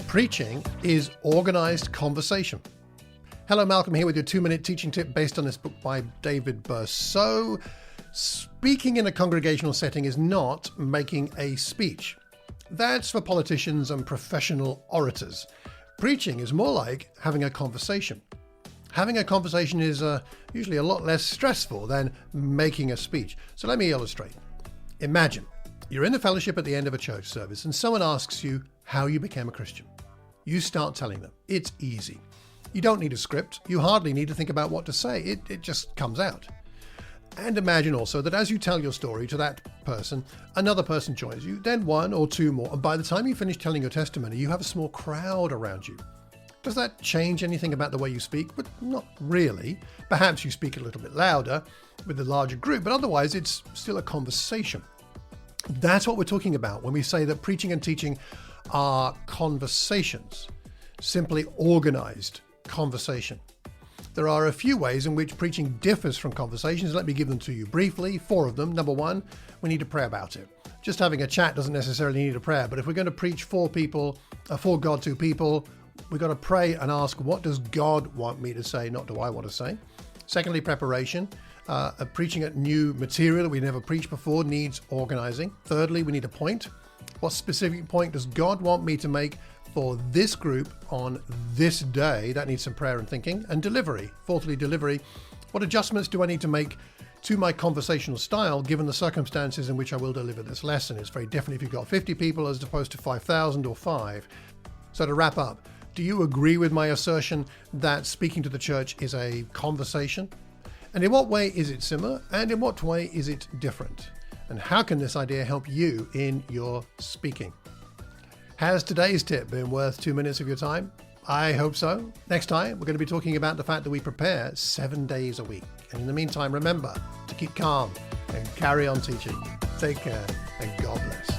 Preaching is organised conversation. Hello, Malcolm here with your 2-minute teaching tip based on this book by David Bercot. Speaking in a congregational setting is not making a speech. That's for politicians and professional orators. Preaching is more like having a conversation. Having a conversation is usually a lot less stressful than making a speech. So let me illustrate. Imagine you're in the fellowship at the end of a church service and someone asks you how you became a Christian. You start telling them. It's easy. You don't need a script. You hardly need to think about what to say. It just comes out. And imagine also that as you tell your story to that person, another person joins you, then one or two more. And by the time you finish telling your testimony, you have a small crowd around you. Does that change anything about the way you speak? But not really. Perhaps you speak a little bit louder with the larger group, but otherwise it's still a conversation. That's what we're talking about when we say that preaching and teaching are conversations, simply organised conversation. There are a few ways in which preaching differs from conversations. Let me give them to you briefly, 4 of them. Number 1, we need to pray about it. Just having a chat doesn't necessarily need a prayer, but if we're going to preach for God to people, we've got to pray and ask, what does God want me to say, not do I want to say? Secondly, preparation. Preaching at new material that we never preached before needs organising. Thirdly, we need a point. What specific point does God want me to make for this group on this day? That needs some prayer and thinking. And delivery. Fourthly, delivery. What adjustments do I need to make to my conversational style given the circumstances in which I will deliver this lesson? It's very different if you've got 50 people as opposed to 5,000 or 5. So to wrap up, do you agree with my assertion that speaking to the church is a conversation? And in what way is it similar? And in what way is it different? And how can this idea help you in your speaking? Has today's tip been worth 2 minutes of your time? I hope so. Next time, we're going to be talking about the fact that we prepare 7 days a week. And in the meantime, remember to keep calm and carry on teaching. Take care and God bless.